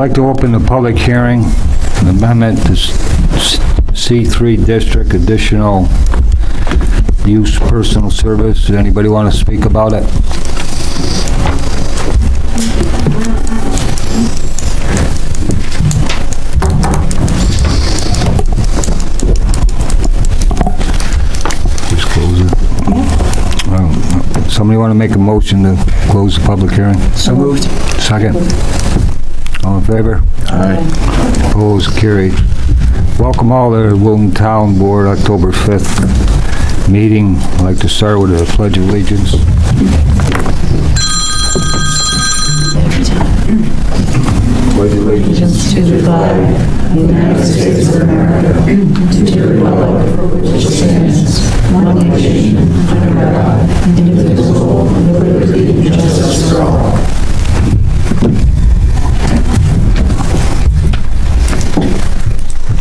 like to open the public hearing, an amendment to C3 district, additional use personal service. Does anybody want to speak about it? Just close it. Somebody want to make a motion to close the public hearing? So moved. Second. All in favor? Aye. Opposed, carried. Welcome all to the Wilton Town Board, October 5th meeting. I'd like to start with a pledge of allegiance. Pledge of allegiance to the flag of the United States of America, to the republic for which it stands, one nation, under God, indivisible, with liberty and justice for all.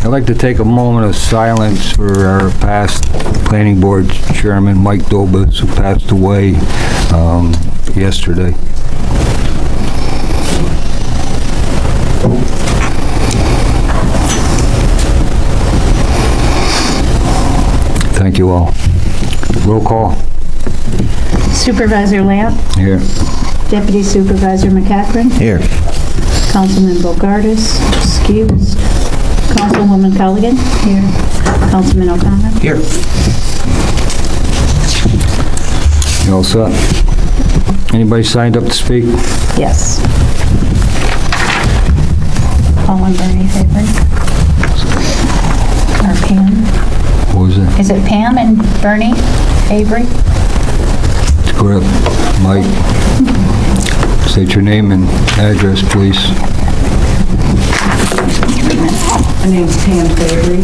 I'd like to take a moment of silence for our past planning board chairman, Mike Dobas, who passed away yesterday. Thank you all. Roll call. Supervisor Lamp, Here. Deputy Supervisor McCachran, Here. Councilman Bogardus, excused. Councilwoman Culligan, here. Councilman O'Connor. Here. You all set? Anybody signed up to speak? Yes. Paul and Bernie Avery. Or Pam. What was it? Is it Pam and Bernie Avery? Correct. Mike, state your name and address, please. My name's Pam Fabry,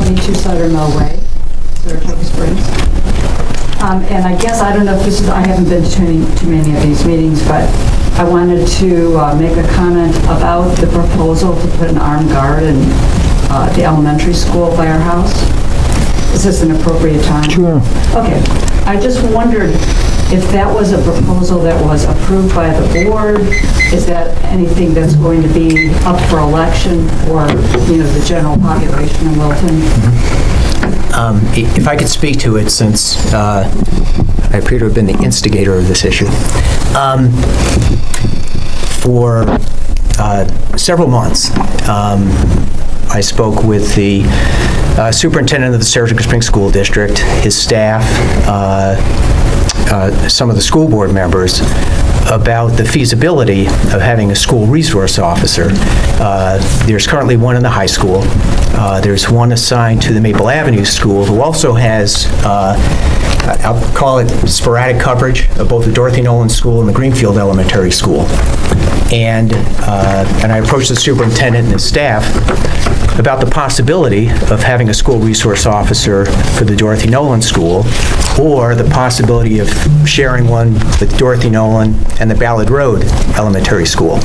22 Sutter Mill Way, Saratoga Springs. And I guess, I don't know if this is, I haven't been to too many of these meetings, but I wanted to make a comment about the proposal to put an armed guard in the elementary school by our house. Is this an appropriate time? Sure. Okay. I just wondered if that was a proposal that was approved by the board. Is that anything that's going to be up for election for, the general population in Wilton? If I could speak to it, since I appear to have been the instigator of this issue. For several months, I spoke with the superintendent of the Saratoga Springs School District, his staff, some of the school board members, about the feasibility of having a school resource officer. There's currently one in the high school. There's one assigned to the Maple Avenue School, who also has, I'll call it sporadic coverage of both the Dorothy Nolan School and the Greenfield Elementary School. And I approached the superintendent and his staff about the possibility of having a school resource officer for the Dorothy Nolan School, or the possibility of sharing one with Dorothy Nolan and the Ballard Road Elementary School.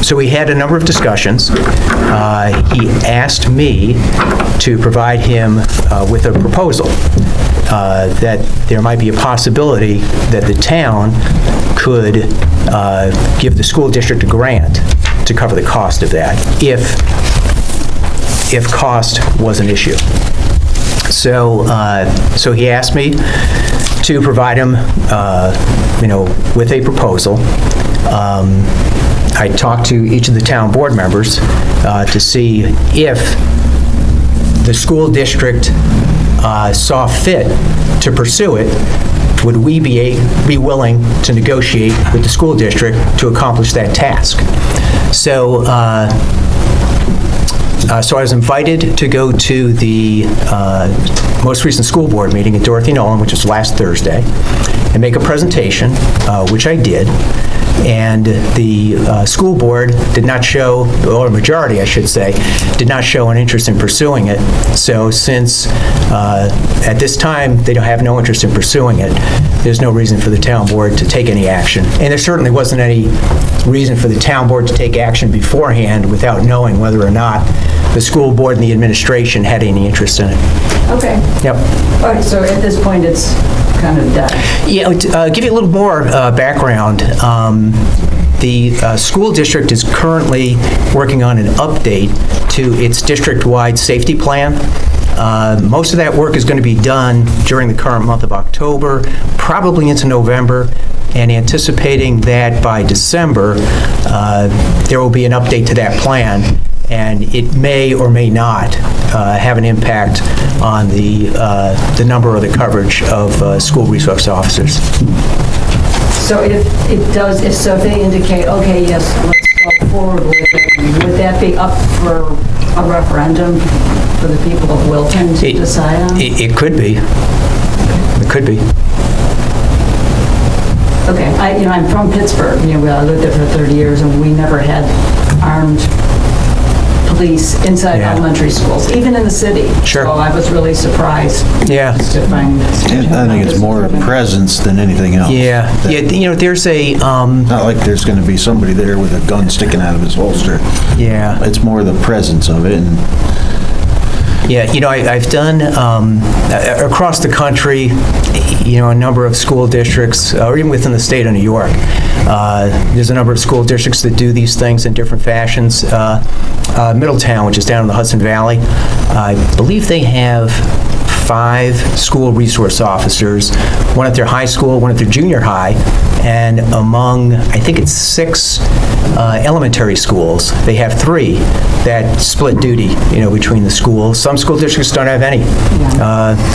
So we had a number of discussions. He asked me to provide him with a proposal that there might be a possibility that the town could give the school district a grant to cover the cost of that, if cost was an issue. So he asked me to provide him, with a proposal. I talked to each of the town board members to see if the school district saw fit to pursue it. Would we be willing to negotiate with the school district to accomplish that task? So I was invited to go to the most recent school board meeting at Dorothy Nolan, which was last Thursday, and make a presentation, which I did. And the school board did not show, or majority I should say, did not show an interest in pursuing it. So since at this time they don't have no interest in pursuing it, there's no reason for the town board to take any action. And there certainly wasn't any reason for the town board to take action beforehand without knowing whether or not the school board and the administration had any interest in it. Okay. Yep. All right, so at this point, it's kind of done. Yeah, to give you a little more background, The school district is currently working on an update to its district-wide safety plan. Most of that work is going to be done during the current month of October, probably into November, and anticipating that by December, there will be an update to that plan, and it may or may not have an impact on the number or the coverage of school resource officers. So if if they indicate, okay, yes, let's go forward with it, would that be up for a referendum for the people of Wilton to decide on? It could be. It could be. Okay, I'm from Pittsburgh, I lived there for 30 years, and we never had armed police inside Yeah. elementary schools, even in the city. Sure. So I was really surprised Yeah. to find. I think it's more a presence than anything else. Yeah. Yeah, there's a, Not like there's going to be somebody there with a gun sticking out of his holster. yeah. It's more the presence of it, and Yeah, I've done, across the country, a number of school districts, or even within the state of New York, there's a number of school districts that do these things in different fashions. Middletown, which is down in the Hudson Valley, I believe they have 5 school resource officers, one at their high school, one at their junior high, and among, I think it's 6 elementary schools, they have 3 that split duty, between the schools. Some school districts don't have any.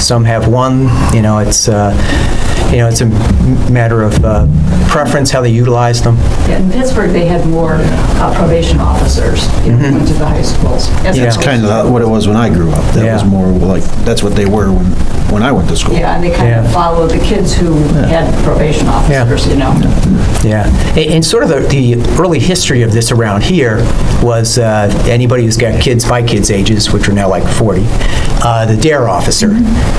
Some have 1, it's a matter of preference, how they utilize them. Yeah, in Pittsburgh, they had more probation officers, going to the high schools. that's kind of what it was when I grew up. That was Yeah. more like, that's what they were when I went to school. Yeah, and they kind Yeah. of followed the kids who had probation officers, Yeah, and sort of the early history of this around here was anybody who's got kids my kids' ages, which are now like 40, the DARE officer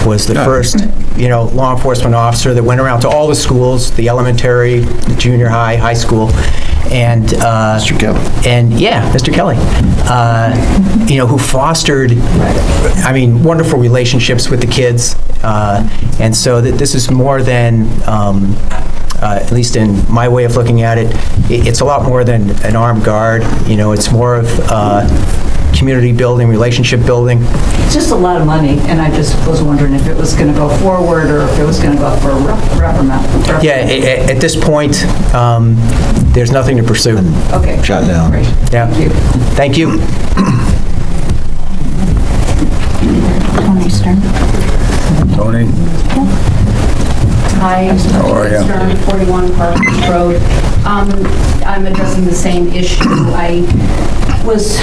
was the first, law enforcement officer that went around to all the schools, the elementary, the junior high, high school, and Mr. Kelly. and yeah, Mr. Kelly, who fostered, wonderful relationships with the kids, and so that this is more than, at least in my way of looking at it, it's a lot more than an armed guard. It's more of community building, relationship building. It's just a lot of money, and I just was wondering if it was going to go forward or if it was going to go for a referendum. Yeah, at this point, there's nothing to pursue. Okay. Shot down. Great. Yeah. Thank you. Thank you. Tony Stern. Tony? Hi, How are you? Stern, 41 Parkers Road. I'm addressing the same issue. I was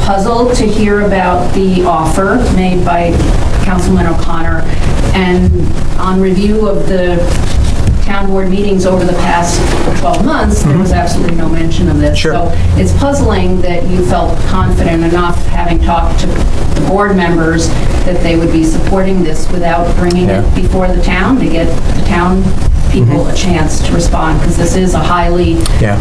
puzzled to hear about the offer made by Councilman O'Connor, and on review of the town board meetings over the past 12 months, there was absolutely no mention of this. Sure. So it's puzzling that you felt confident enough, having talked to the board members, that they would be supporting this without bringing Yeah. it before the town to get the town people a chance to respond, because this is a highly Yeah.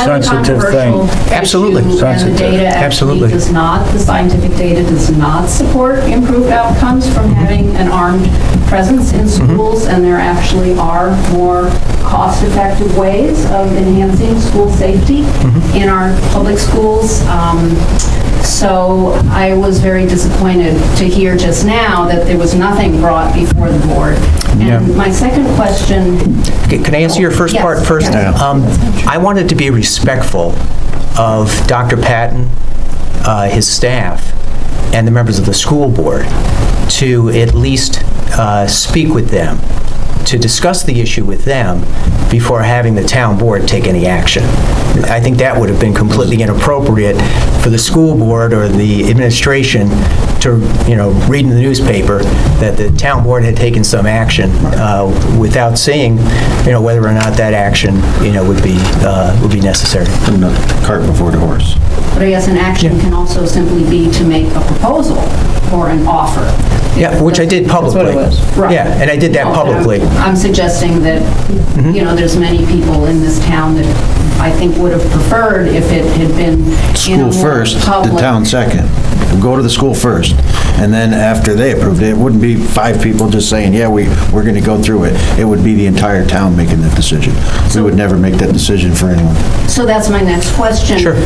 Sensitive controversial thing. Absolutely. issue, and the Sensitive. data actually Absolutely. does not, the scientific data does not support improved outcomes from having an armed presence in schools, and there actually are more cost-effective ways of enhancing school safety in our public schools. So I was very disappointed to hear just now that there was nothing brought before the board. Yeah. And my second question, Can I answer your first Yes, part first? yes. I wanted to be respectful of Dr. Patton, his staff, and the members of the school board to at least speak with them, to discuss the issue with them before having the town board take any action. I think that would have been completely inappropriate for the school board or the administration to, read in the newspaper that the town board had taken some action without seeing, whether or not that action, would be necessary. Putting the cart before the horse. but I guess an action can also simply be to make a proposal or an offer. Yeah, which I did publicly. Right. Yeah, and I did that publicly. I'm suggesting that, there's many people in this town that I think would have preferred if it had been in a School more first, the public town second. go to the school first, and then after they approved it, it wouldn't be 5 people just saying, yeah, we're going to go through it. It would be the entire town making that decision. We would never make that decision for anyone. So that's my next question. Sure.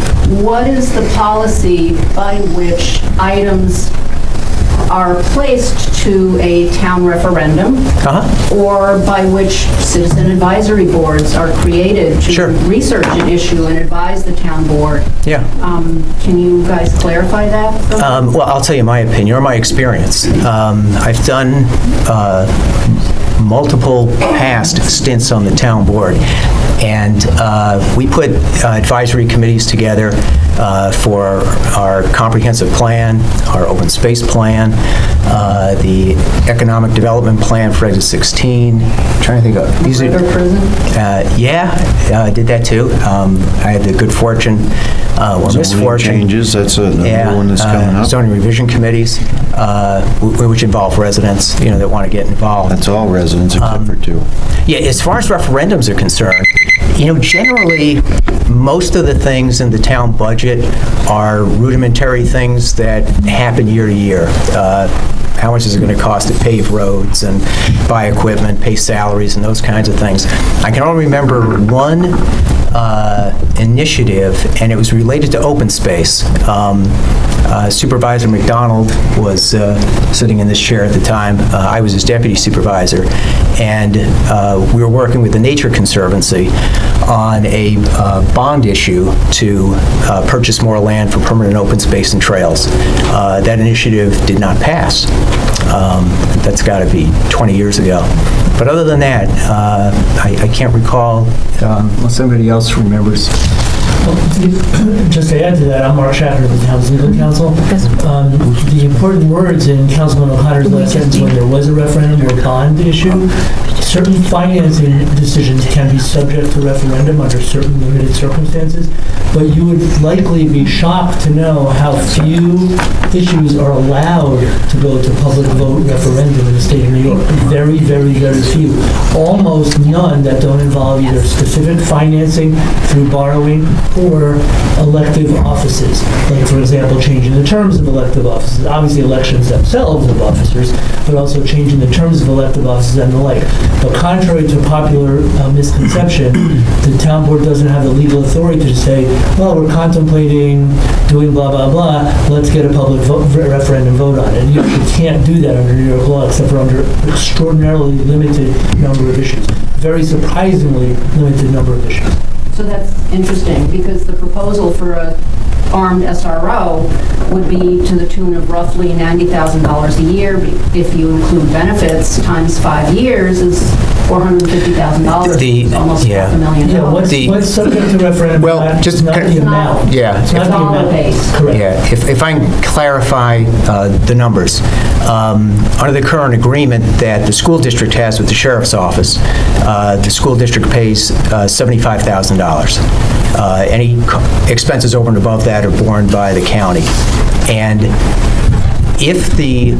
What is the policy by which items are placed to a town referendum? Or by which citizen advisory boards are created to Sure. research an issue and advise the town board? Yeah. Can you guys clarify that? Well, I'll tell you my opinion or my experience. I've done multiple past stints on the town board, and we put advisory committees together for our comprehensive plan, our open space plan, the economic development plan for exit 16. I'm trying to think of these. Or prison? I did that too. I had the good fortune or Zoning misfortune. changes, that's another one that's coming up. Zoning revision committees, which involve residents, that want to get involved. That's all residents except for 2. Yeah, as far as referendums are concerned, generally, most of the things in the town budget are rudimentary things that happen year to year. How much is it going to cost to pave roads and buy equipment, pay salaries, and those kinds of things. I can only remember one initiative, and it was related to open space. Supervisor McDonald was sitting in this chair at the time. I was his deputy supervisor, and we were working with the Nature Conservancy on a bond issue to purchase more land for permanent open space and trails. That initiative did not pass. That's got to be 20 years ago. But other than that, I can't recall, unless somebody else remembers. Just to add to that, I'm Mark Schaffner of the town's legal counsel. The important words in Councilman O'Connor's last sentence, when there was a referendum or bond issue, certain financing decisions can be subject to referendum under certain limited circumstances, but you would likely be shocked to know how few issues are allowed to go to public vote referendum in the state of New York. Very, very, very few. Almost none that don't involve either specific financing through borrowing or elective offices. Like, for example, changing the terms of elective offices. Obviously, elections themselves of officers, but also changing the terms of elective offices and the like. But contrary to popular misconception, the town board doesn't have the legal authority to say, well, we're contemplating doing blah, blah, blah, let's get a public referendum vote on it. You can't do that under New York law except for under extraordinarily limited number of issues. Very surprisingly limited number of issues. So that's interesting, because the proposal for a armed SRO would be to the tune of roughly $90,000 a year. If you include benefits, times 5 years is $450,000, almost $500,000. Yeah, what's subject to referendum? Well, just not the amount. Yeah. It's not the amount. Correct. Yeah, if I can clarify the numbers. Under the current agreement that the school district has with the sheriff's office, the school district pays $75,000. Any expenses over and above that are borne by the county. And if the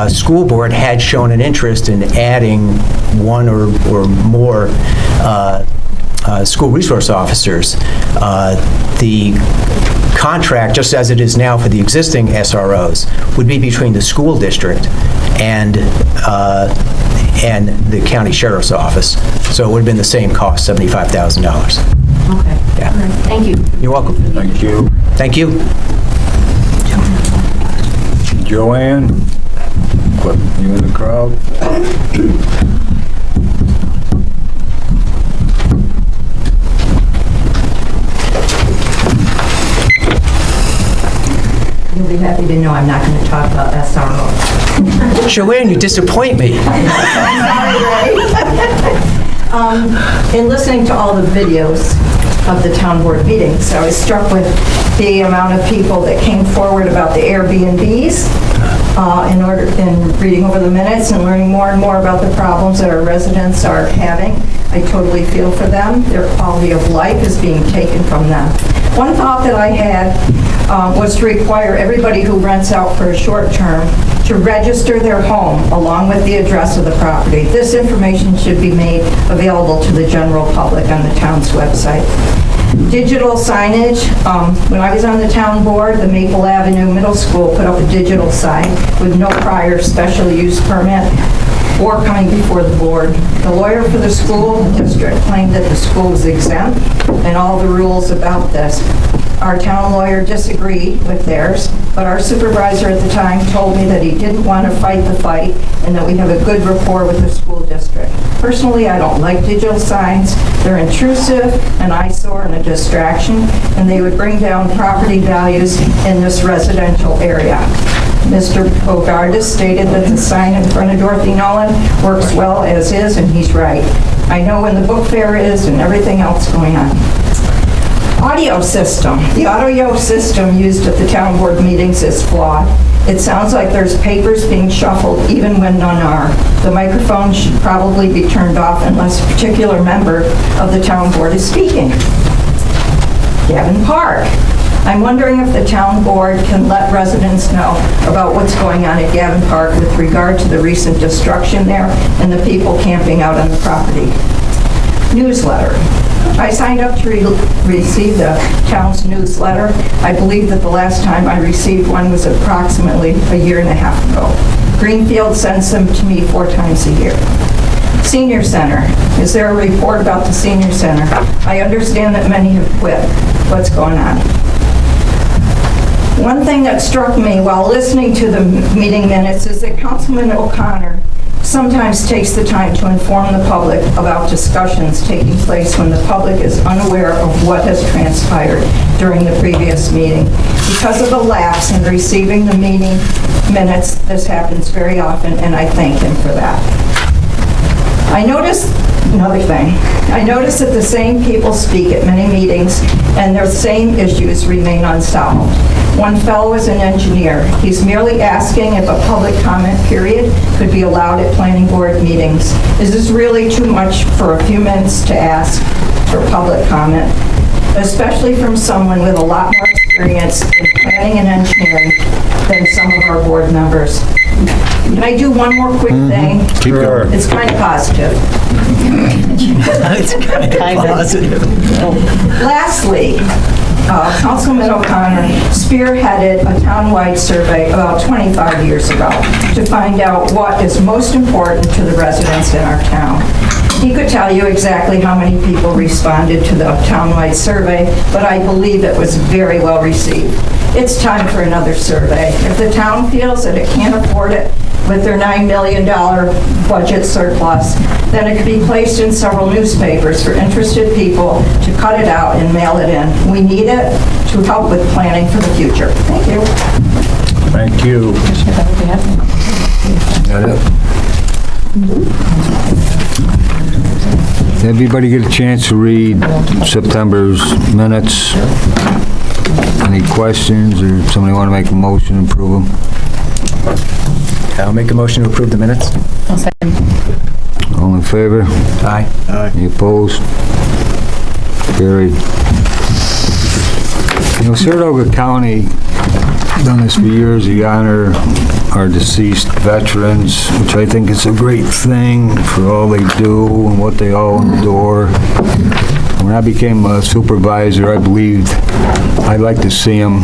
school board had shown an interest in adding one or more school resource officers, the contract, just as it is now for the existing SROs, would be between the school district and the county sheriff's office. So it would have been the same cost, $75,000. Okay. Yeah. All right. Thank you. You're welcome. Thank you. Thank you. Joanne, put you in the crowd. You'll be happy to know I'm not going to talk about SRO. Joanne, you disappoint me. In listening to all the videos of the town board meetings, I was struck with the amount of people that came forward about the Airbnbs in reading over the minutes and learning more and more about the problems that our residents are having. I totally feel for them. Their quality of life is being taken from them. One thought that I had was to require everybody who rents out for a short term to register their home along with the address of the property. This information should be made available to the general public on the town's website. Digital signage, when I was on the town board, the Maple Avenue Middle School put up a digital sign with no prior special use permit or coming before the board. The lawyer for the school district claimed that the school was exempt and all the rules about this. Our town lawyer disagreed with theirs, but our supervisor at the time told me that he didn't want to fight the fight and that we have a good rapport with the school district. Personally, I don't like digital signs. They're intrusive, an eyesore, and a distraction, and they would bring down property values in this residential area. Mr. Bogardus stated that the sign in front of Dorothy Nolan works well as is, and he's right. I know when the book fair is and everything else going on. Audio system. The audio system used at the town board meetings is flawed. It sounds like there's papers being shuffled even when none are. The microphone should probably be turned off unless a particular member of the town board is speaking. Gavin Park. I'm wondering if the town board can let residents know about what's going on at Gavin Park with regard to the recent destruction there and the people camping out on the property. Newsletter. I signed up to receive the town's newsletter. I believe that the last time I received one was approximately a year and a half ago. Greenfield sends them to me 4 times a year. Senior Center. Is there a report about the Senior Center? I understand that many have quit. What's going on? One thing that struck me while listening to the meeting minutes is that Councilman O'Connor sometimes takes the time to inform the public about discussions taking place when the public is unaware of what has transpired during the previous meeting. Because of the lapse in receiving the meeting minutes, this happens very often, and I thank him for that. I noticed another thing. I noticed that the same people speak at many meetings, and their same issues remain unsolved. One fellow is an engineer. He's merely asking if a public comment period could be allowed at planning board meetings. Is this really too much for a few minutes to ask for public comment, especially from someone with a lot more experience in planning and engineering than some of our board members? Can I do one more quick thing? Keep going. It's kind of positive. It's kind of positive. Lastly, Councilman O'Connor spearheaded a townwide survey about 25 years ago to find out what is most important to the residents in our town. He could tell you exactly how many people responded to the townwide survey, but I believe it was very well received. It's time for another survey. If the town feels that it can't afford it with their $9 million budget surplus, then it could be placed in several newspapers for interested people to cut it out and mail it in. We need it to help with planning for the future. Thank you. Thank you. Got it? Everybody get a chance to read September's minutes? Any questions, or somebody want to make a motion to approve them? I'll make a motion to approve the minutes. I'll second. All in favor? Aye. Any opposed? Carried. You know, Saratoga County done this for years. We honor our deceased veterans, which I think is a great thing for all they do and what they all endure. When I became a supervisor, I believed I'd like to see them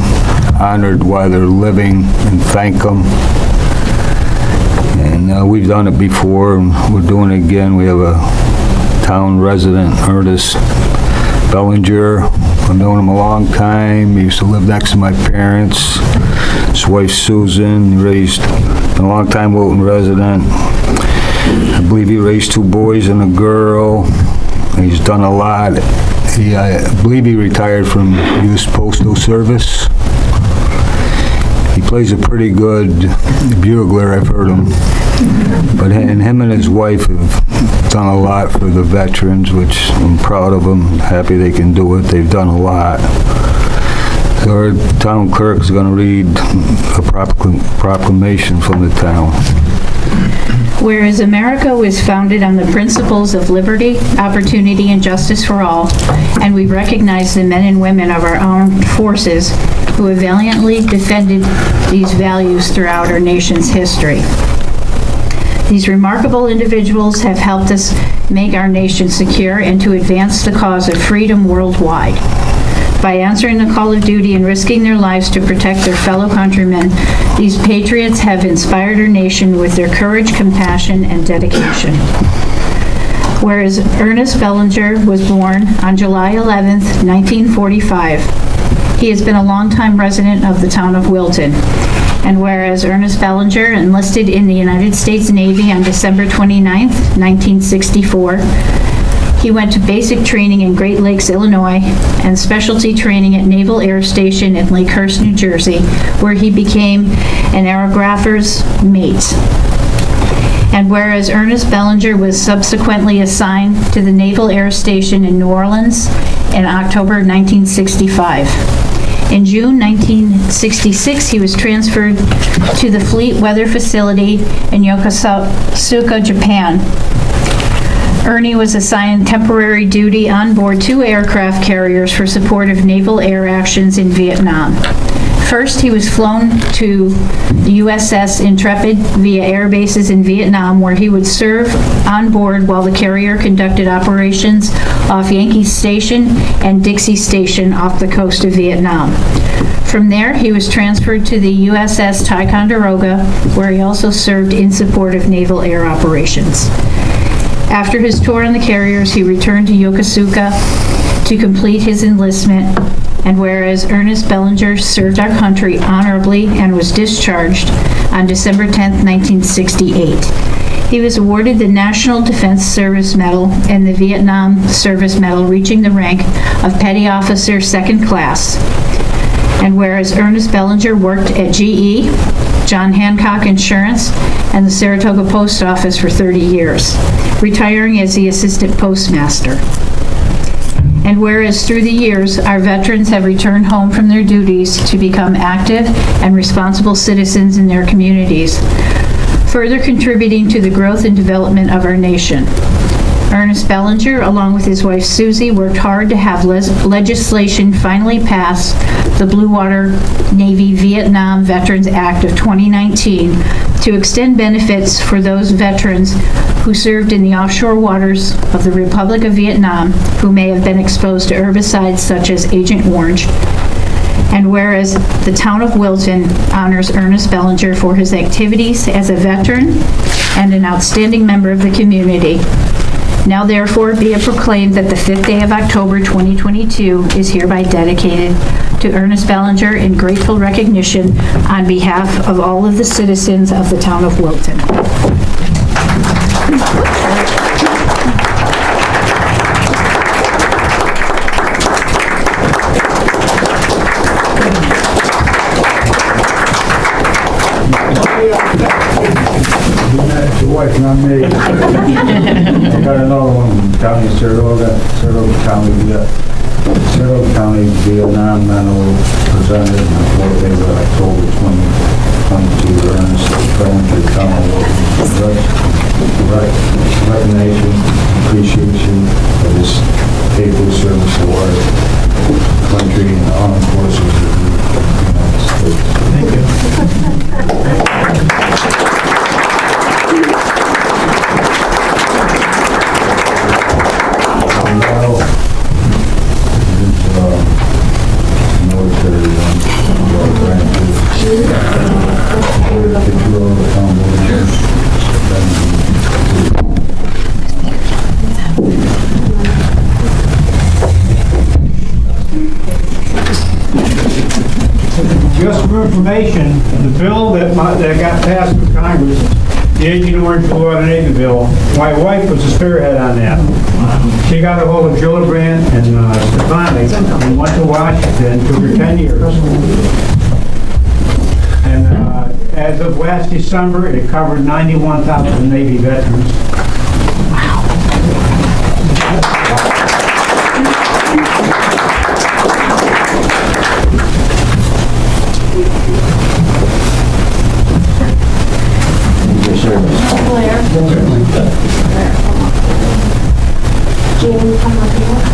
honored while they're living and thank them. And we've done it before, and we're doing it again. We have a town resident, Ernest Bellinger. I've known him a long time. He used to live next to my parents. His wife Susan, been a long time Wilton resident. I believe he raised 2 boys and a girl. He's done a lot. I believe he retired from U.S. Postal Service. He plays a pretty good bugler, I've heard him. But him and his wife have done a lot for the veterans, which I'm proud of them, happy they can do it. They've done a lot. So our town clerk is going to read a proclamation from the town. Whereas America was founded on the principles of liberty, opportunity, and justice for all, and we recognize the men and women of our armed forces who have valiantly defended these values throughout our nation's history. These remarkable individuals have helped us make our nation secure and to advance the cause of freedom worldwide. By answering the call of duty and risking their lives to protect their fellow countrymen, these patriots have inspired our nation with their courage, compassion, and dedication. Whereas Ernest Bellinger was born on July 11th, 1945, he has been a longtime resident of the town of Wilton. And whereas Ernest Bellinger enlisted in the United States Navy on December 29th, 1964, he went to basic training in Great Lakes, Illinois, and specialty training at Naval Air Station in Lakehurst, New Jersey, where he became an aerographer's mate. And whereas Ernest Bellinger was subsequently assigned to the Naval Air Station in New Orleans in October 1965. In June 1966, he was transferred to the Fleet Weather Facility in Yokosuka, Japan. Ernie was assigned temporary duty on board 2 aircraft carriers for support of naval air actions in Vietnam. First, he was flown to the USS Intrepid via air bases in Vietnam, where he would serve on board while the carrier conducted operations off Yankee Station and Dixie Station off the coast of Vietnam. From there, he was transferred to the USS Ticonderoga, where he also served in support of naval air operations. After his tour on the carriers, he returned to Yokosuka to complete his enlistment, and whereas Ernest Bellinger served our country honorably and was discharged on December 10, 1968. He was awarded the National Defense Service Medal and the Vietnam Service Medal, reaching the rank of Petty Officer Second Class. And whereas Ernest Bellinger worked at GE, John Hancock Insurance, and the Saratoga Post Office for 30 years, retiring as the Assistant Postmaster. And whereas through the years, our veterans have returned home from their duties to become active and responsible citizens in their communities, further contributing to the growth and development of our nation. Ernest Bellinger, along with his wife Susie, worked hard to have legislation finally pass, the Blue Water Navy Vietnam Veterans Act of 2019, to extend benefits for those veterans who served in the offshore waters of the Republic of Vietnam who may have been exposed to herbicides such as Agent Orange. And whereas the town of Wilton honors Ernest Bellinger for his activities as a veteran and an outstanding member of the community, now therefore be it proclaimed that the 5th day of October 2022 is hereby dedicated to Ernest Bellinger in grateful recognition on behalf of all of the citizens of the town of Wilton. Your wife, not me. I got another one from County of Saratoga County, Saratoga County Vietnam Medal presented on the 4th day of October 2022. Ernest Bellinger, Town of Wilton. Recognition, appreciation for this faithful service to our country and the armed forces of the United States. Thank you. Just for information, the bill that got passed in Congress, the Agent Orange Blue Water Navy bill, my wife was a spearhead on that. She got a hold of Gillibrand and Stefanik and went to Washington, took her 10 years. And as of last December, it covered 91,000 Navy veterans. Jamie, come up here.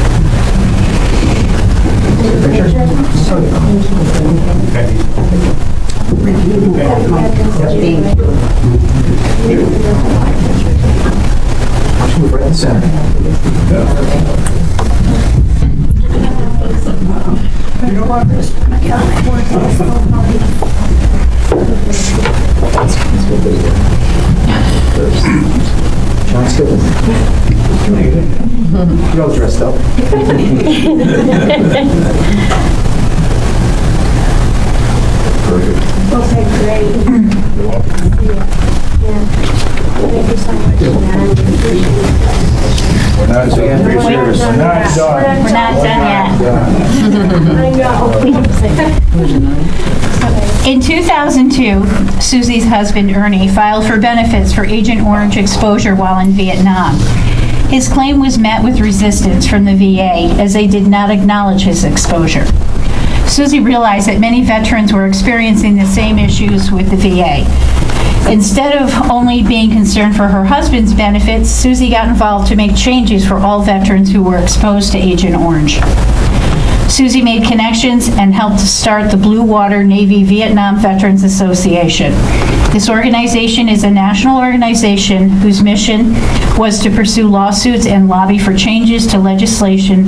Right in the center. John's still with me. You're all dressed up. Okay, great. Thank you so much, man. We're not done. We're not done yet. In 2002, Susie's husband, Ernie, filed for benefits for Agent Orange exposure while in Vietnam. His claim was met with resistance from the VA, as they did not acknowledge his exposure. Susie realized that many veterans were experiencing the same issues with the VA. Instead of only being concerned for her husband's benefits, Susie got involved to make changes for all veterans who were exposed to Agent Orange. Susie made connections and helped to start the Blue Water Navy Vietnam Veterans Association. This organization is a national organization whose mission was to pursue lawsuits and lobby for changes to legislation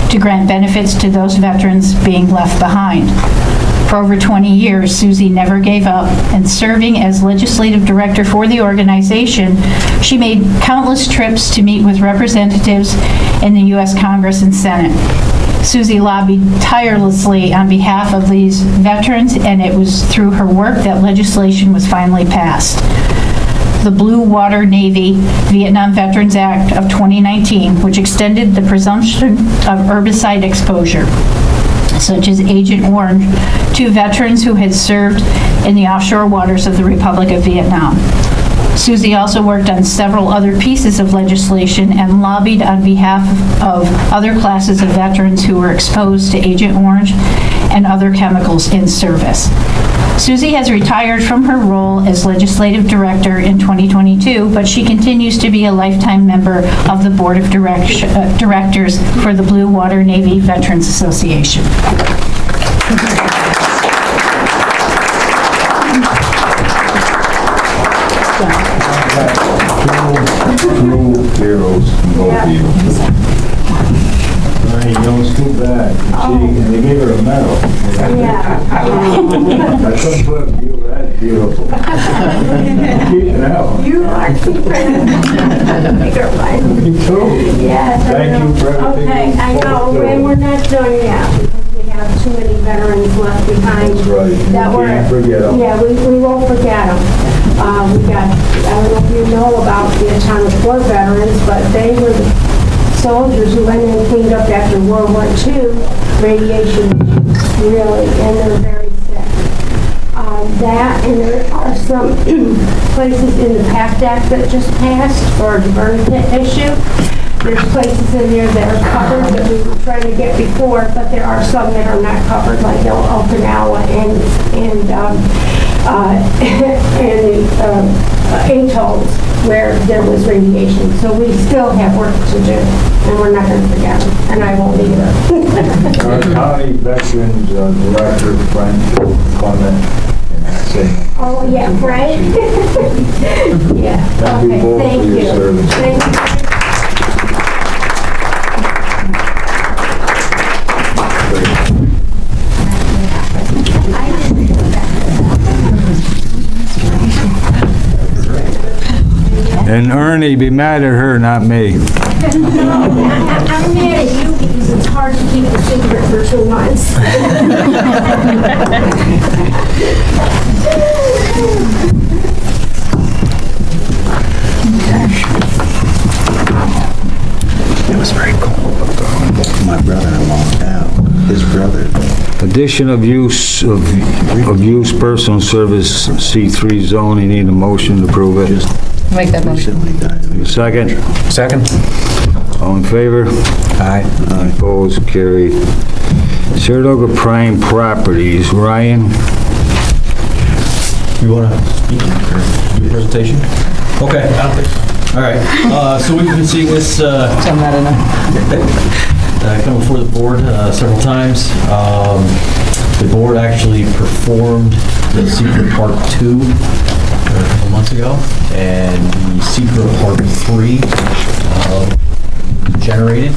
to grant benefits to those veterans being left behind. For over 20 years, Susie never gave up, and serving as legislative director for the organization, she made countless trips to meet with representatives in the U.S. Congress and Senate. Susie lobbied tirelessly on behalf of these veterans, and it was through her work that legislation was finally passed. The Blue Water Navy Vietnam Veterans Act of 2019, which extended the presumption of herbicide exposure, such as Agent Orange, to veterans who had served in the offshore waters of the Republic of Vietnam. Susie also worked on several other pieces of legislation and lobbied on behalf of other classes of veterans who were exposed to Agent Orange and other chemicals in service. Susie has retired from her role as legislative director in 2022, but she continues to be a lifetime member of the board of directors for the Blue Water Navy Veterans Association. True heroes, no heroes. Right, you know, it's too bad. See, and they gave her a medal. I couldn't put up you, that's beautiful. Keep it out. You are keeping bigger one. Me too. Yes, I Thank know. you for everything. Okay, I know, and we're not done yet, because we have too many veterans left behind. That's right. That You were, can't forget them. Yeah, we won't forget them. We got, I don't know if you know about the Atomic War veterans, but they were the soldiers who went in and cleaned up after World War II, radiation, really, and they're very sick. That, and there are some places in the PACT Act that just passed for the burn pit issue. There's places in there that are covered that we were trying to get before, but there are some that are not covered, like Okinawa and atolls where there was radiation. So we still have work to do, and we're not going to forget them, and I won't either. Our county veterans director, Frank Clement, Oh, yeah, Frank? Yeah, Thank you okay, both thank for your you. service. Thank you. And Ernie, be mad at her, not me. I'm mad at you because it's hard to keep a secret for 2 months. It was very cool. My brother-in-law, Al, his brother. Addition of use personal service C3 zone, you need a motion to approve it. Make that motion. Recently died. Second, Second? all in favor? Aye. Opposed, carried. Saratoga Prime Properties, Ryan? You want to speak or do a presentation? Okay. All right. So we've been seeing this I'm not enough. come before the board several times. The board actually performed the secret part 2 a couple months ago, and the secret part 3 generated,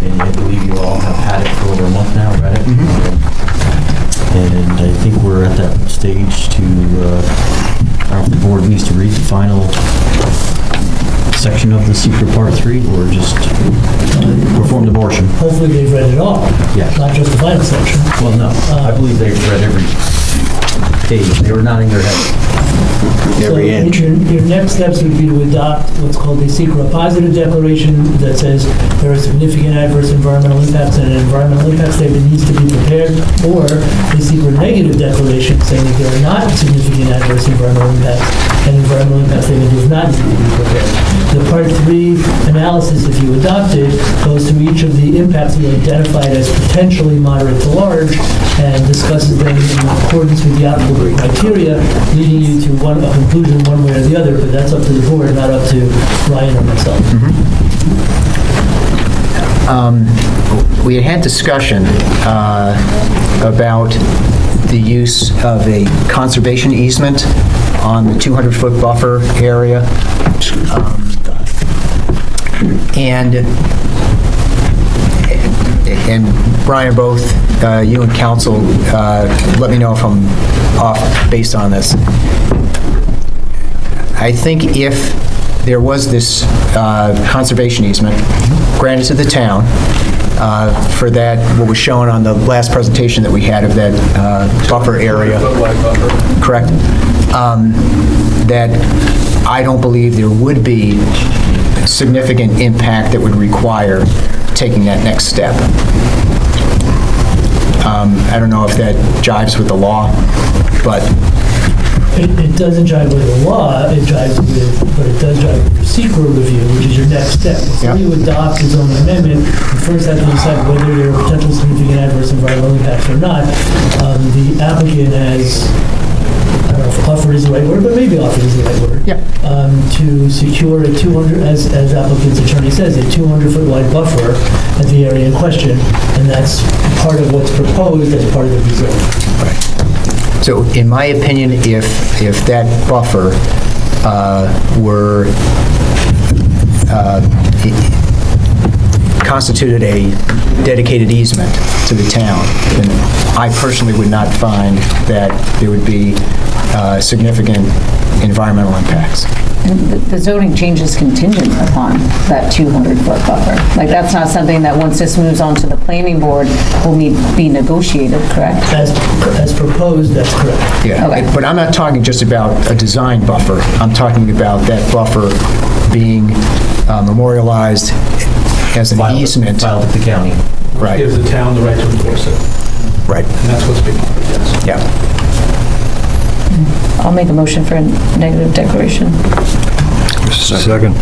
and I believe you all have had it for over a month now, read it. And I think we're at that stage to, I don't know if the board needs to read the final section of the secret part 3, or just performed abortion. Hopefully they've read it all. Yeah. Not just the final section. Well, no, I believe they've read every page. They were nodding their head. Every So inch. your next steps would be to adopt what's called a secret positive declaration that says there are significant adverse environmental impacts and an environmental impact statement needs to be prepared, or a secret negative declaration saying that there are not significant adverse environmental impacts and environmental impact statement does not need to be prepared. The Part 3 analysis, if you adopt it, goes through each of the impacts you identified as potentially moderate to large and discusses them in accordance with the applicable criteria, leading you to a conclusion one way or the other, but that's up to the board, not up to Ryan or myself. We had discussion about the use of a conservation easement on the 200-foot buffer area. And Brian, both you and council, let me know if I'm off based on this. I think if there was this conservation easement granted to the town for that, what was shown on the last presentation that we had of that buffer area, correct? That I don't believe there would be significant impact that would require taking that next step. I don't know if that jives with the law, but It doesn't jive with the law, it jives with, but it does jive with your secret review, which is your next step. Before you adopt the zoning amendment, you first have to decide whether there are potential significant adverse environmental impacts or not. The applicant has, I don't know if offered is the right word, but maybe offered is the right word. Yeah. To secure a 200, as applicant's attorney says, a 200-foot wide buffer at the area in question, and that's part of what's proposed as part of the rezoning. Right. So in my opinion, if that buffer constituted a dedicated easement to the town, then I personally would not find that there would be significant environmental impacts. And the zoning change is contingent upon that 200-foot buffer. Like, that's not something that once this moves on to the planning board will be negotiated, correct? As proposed, that's correct. Yeah, Okay. but I'm not talking just about a design buffer. I'm talking about that buffer being memorialized as an easement. Filed at the county. Right, Gives the town the right to enforce it, right, and that's what's being offered, yes. yeah. I'll make a motion for a negative declaration. Second.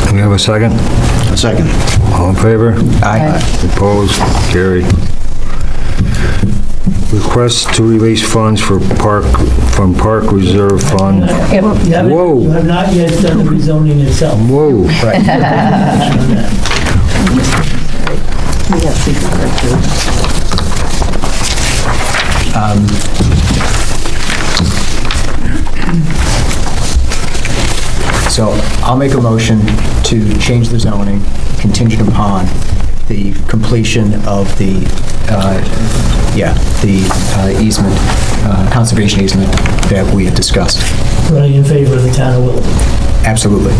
Do we have a second? A second. All in favor? Aye. Opposed? Carried. Request to release funds from Park Reserve Fund. Whoa. You have not yet done the rezoning itself. Whoa. Right. So I'll make a motion to change the zoning contingent upon the completion of the easement, conservation easement that we had discussed. Running in favor of the town of Wilton. Absolutely.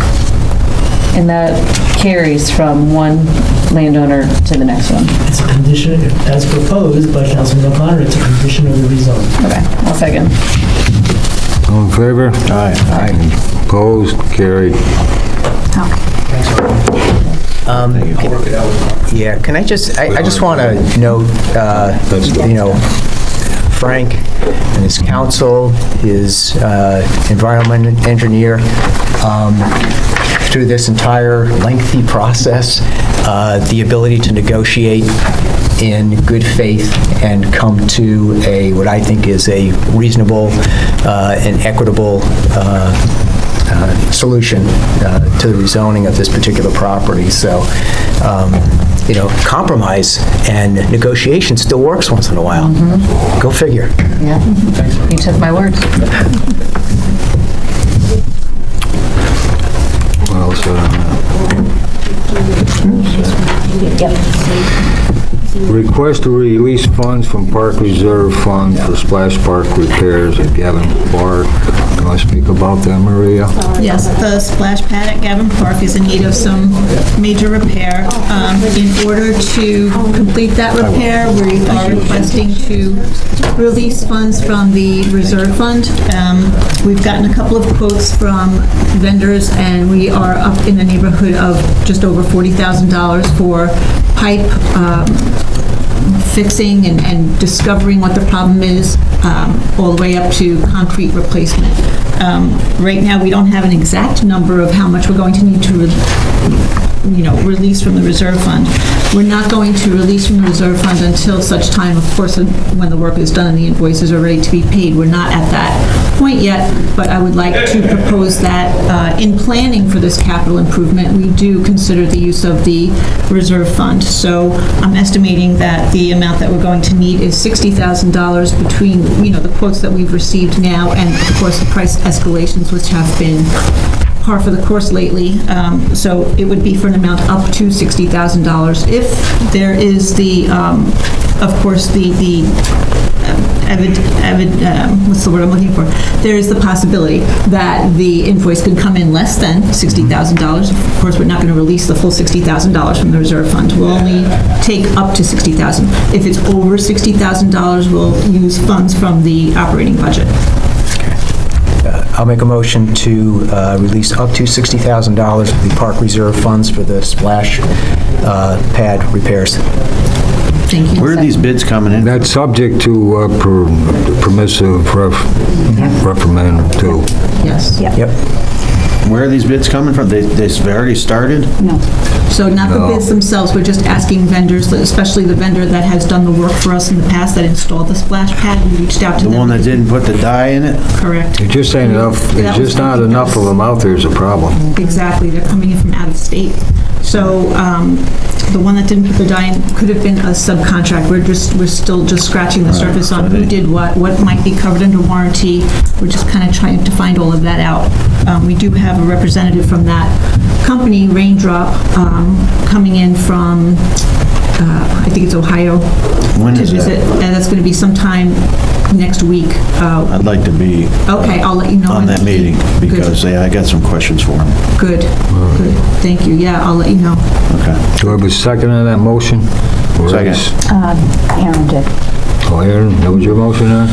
And that carries from one landowner to the next one. It's a condition, as proposed by Councilman O'Connor, it's a condition of the rezoning. Okay, I'll second. All in favor? Aye. Aye. Opposed? Carried. I'll work it out with Mark. Yeah, can I just want to note, Frank and his counsel, his environmental engineer, through this entire lengthy process, the ability to negotiate in good faith and come to what I think is a reasonable and equitable solution to the rezoning of this particular property. So compromise and negotiation still works once in a while. Go figure. Yeah. You took my words. What else on that? Yep. Request to release funds from Park Reserve Fund for splash park repairs at Gavin Park. You want to speak about that, Maria? Yes, the splash pad at Gavin Park is in need of some major repair. In order to complete that repair, we are requesting to release funds from the reserve fund. We've gotten a couple of quotes from vendors, and we are up in the neighborhood of just over $40,000 for pipe fixing and discovering what the problem is, all the way up to concrete replacement. Right now, we don't have an exact number of how much we're going to need to release from the reserve fund. We're not going to release from the reserve fund until such time, of course, when the work is done and the invoices are ready to be paid. We're not at that point yet, but I would like to propose that in planning for this capital improvement, we do consider the use of the reserve fund. So I'm estimating that the amount that we're going to need is $60,000 between, the quotes that we've received now and, of course, the price escalations, which have been par for the course lately. So it would be for an amount up to $60,000. If there is of course, what's the word I'm looking for? There is the possibility that the invoice could come in less than $60,000. Of course, we're not going to release the full $60,000 from the reserve fund. We'll only take up to $60,000. If it's over $60,000, we'll use funds from the operating budget. I'll make a motion to release up to $60,000 of the park reserve funds for the splash pad repairs. Thank you. Where are these bids coming in? That's subject to permissive referendum too. Yes. Yep. Where are these bids coming from? They've already started? No. So not the bids themselves, we're just asking vendors, especially the vendor that has done the work for us in the past that installed the splash pad. We reached out to them. The one that didn't put the dye in it? Correct. It just ain't enough, there's just not enough of them out there is a problem. Exactly. They're coming in from out of state. So the one that didn't put the dye in could have been a subcontract. We're still just scratching the surface on who did what might be covered under warranty. We're just kind of trying to find all of that out. We do have a representative from that company, Raindrop, coming in from, I think it's Ohio. When is to visit, that? and that's going to be sometime next week. I'd like to be Okay, I'll let you know. on that meeting because I got some questions for them. Good, good. Thank you. Yeah, I'll let you know. Okay. Do I have a second on that motion? Or Second. is- Aaron did. Oh, Aaron, that was your motion then?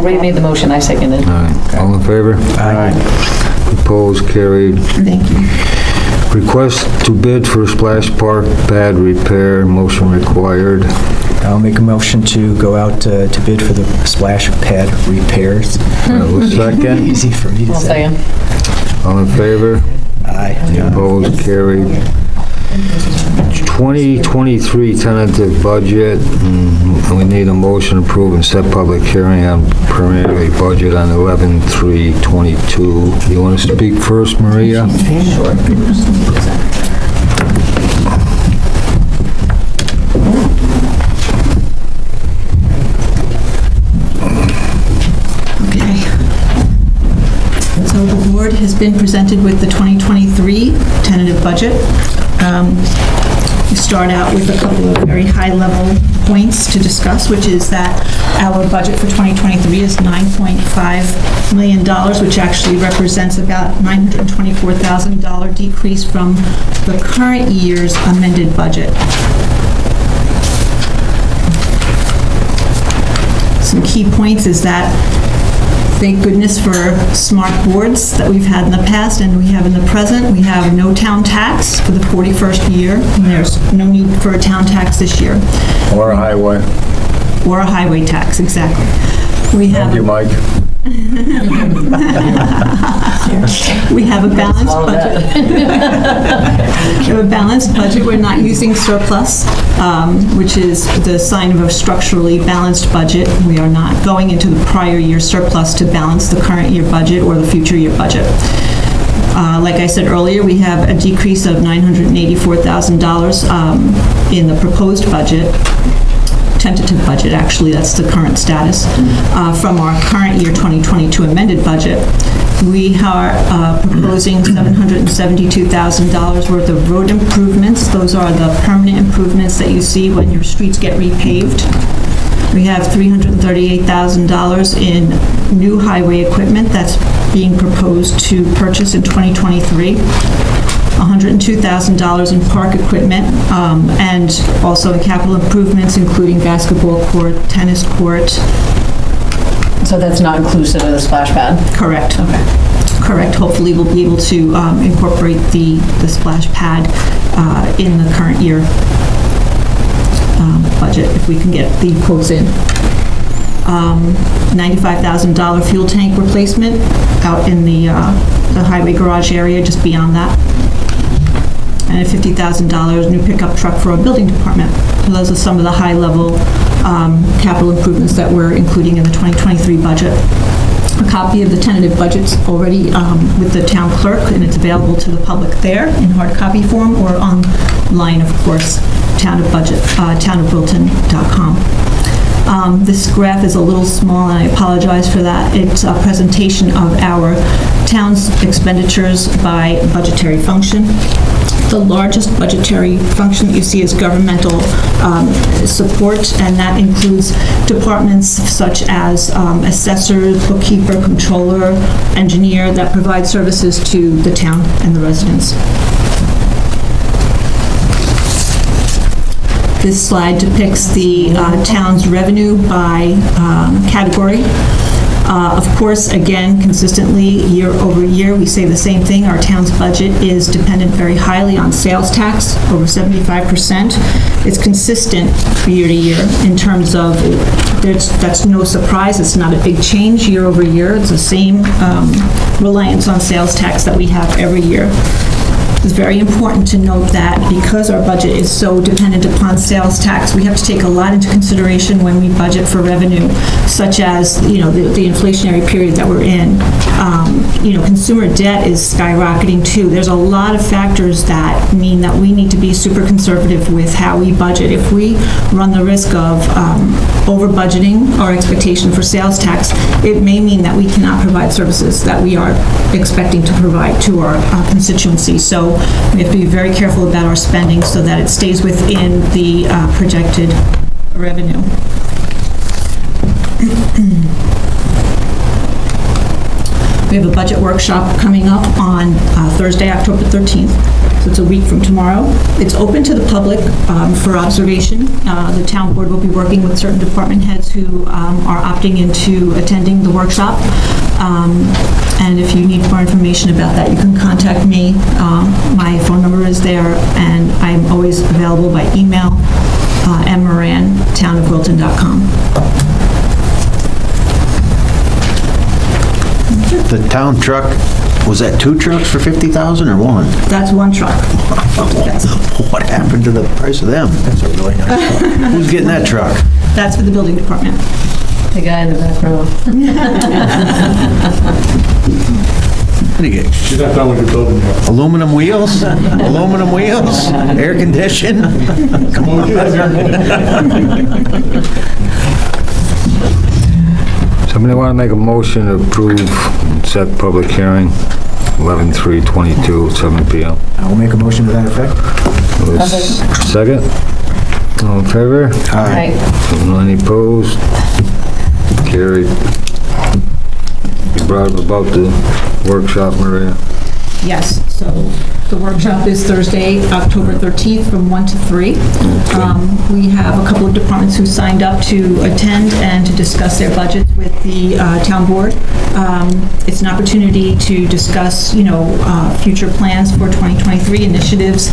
Ray made the motion, I seconded. All right, all in favor? Aye. Opposed, carried. Thank you. Request to bid for splash park pad repair, motion required. I'll make a motion to go out to bid for the splash pad repairs. A second, Easy for me to I'll say. second. all in favor? Aye. Opposed, carried. 2023 tentative budget, we need a motion to approve and set public hearing on preliminary budget on 11/3/22. You want to speak first, Maria? Okay. So the board has been presented with the 2023 tentative budget. We start out with a couple of very high-level points to discuss, which is that our budget for 2023 is $9.5 million, which actually represents about $924,000 decrease from the current year's amended budget. Some key points is that thank goodness for smart boards that we've had in the past and we have in the present. We have no town tax for the 41st year, and there's no need for a town tax this year. Or a highway. Or a highway tax, exactly. We have. Thank you, Mike. We have a balanced budget. We have a balanced budget. We're not using surplus, which is the sign of a structurally balanced budget. We are not going into the prior year surplus to balance the current year budget or the future year budget. Like I said earlier, we have a decrease of $984,000 in the proposed budget, tentative budget, actually, that's the current status, from our current year 2022 amended budget. We are proposing $772,000 worth of road improvements. Those are the permanent improvements that you see when your streets get repaved. We have $338,000 in new highway equipment that's being proposed to purchase in 2023. $102,000 in park equipment, and also in capital improvements, including basketball court, tennis court. So that's not inclusive of the splash pad? Correct. Okay. Correct. Hopefully, we'll be able to incorporate the splash pad in the current year budget, if we can get the quotes in. $95,000 fuel tank replacement out in the highway garage area, just beyond that. And a $50,000 new pickup truck for our building department. So those are some of the high-level capital improvements that we're including in the 2023 budget. A copy of the tentative budget's already with the town clerk, and it's available to the public there in hard copy form or online, of course, townofwilton.com. This graph is a little small, and I apologize for that. It's a presentation of our town's expenditures by budgetary function. The largest budgetary function that you see is governmental support, and that includes departments such as assessor, bookkeeper, controller, engineer that provide services to the town and the residents. This slide depicts the town's revenue by category. Of course, again, consistently, year over year, we say the same thing. Our town's budget is dependent very highly on sales tax, over 75%. It's consistent year to year in terms of, that's no surprise. It's not a big change year over year. It's the same reliance on sales tax that we have every year. It's very important to note that because our budget is so dependent upon sales tax, we have to take a lot into consideration when we budget for revenue, such as, the inflationary period that we're in. Consumer debt is skyrocketing too. There's a lot of factors that mean that we need to be super conservative with how we budget. If we run the risk of over budgeting our expectation for sales tax, it may mean that we cannot provide services that we are expecting to provide to our constituency. So we have to be very careful about our spending so that it stays within the projected revenue. We have a budget workshop coming up on Thursday, October 13th. So it's a week from tomorrow. It's open to the public for observation. The town board will be working with certain department heads who are opting into attending the workshop. And if you need more information about that, you can contact me. My phone number is there, and I'm always available by email, mmoran@townofwilton.com. The town truck, was that 2 trucks for 50,000 or 1? That's one truck. Yes. What happened to the price of them? That's a really nice truck. Who's getting that truck? That's for the building department. The guy in the back row. What do you get? She's not done with your building yet. Aluminum wheels? Aluminum wheels? Air conditioned? Come on. Somebody want to make a motion to approve set public hearing, 11/3/22, 7 p.m. I'll make a motion to that effect. Second? All in favor? Right. Any opposed? Carried. You brought up about the workshop, Maria. Yes, so the workshop is Thursday, October 13th from 1 to 3. We have a couple of departments who signed up to attend and to discuss their budgets with the town board. It's an opportunity to discuss, future plans for 2023 initiatives,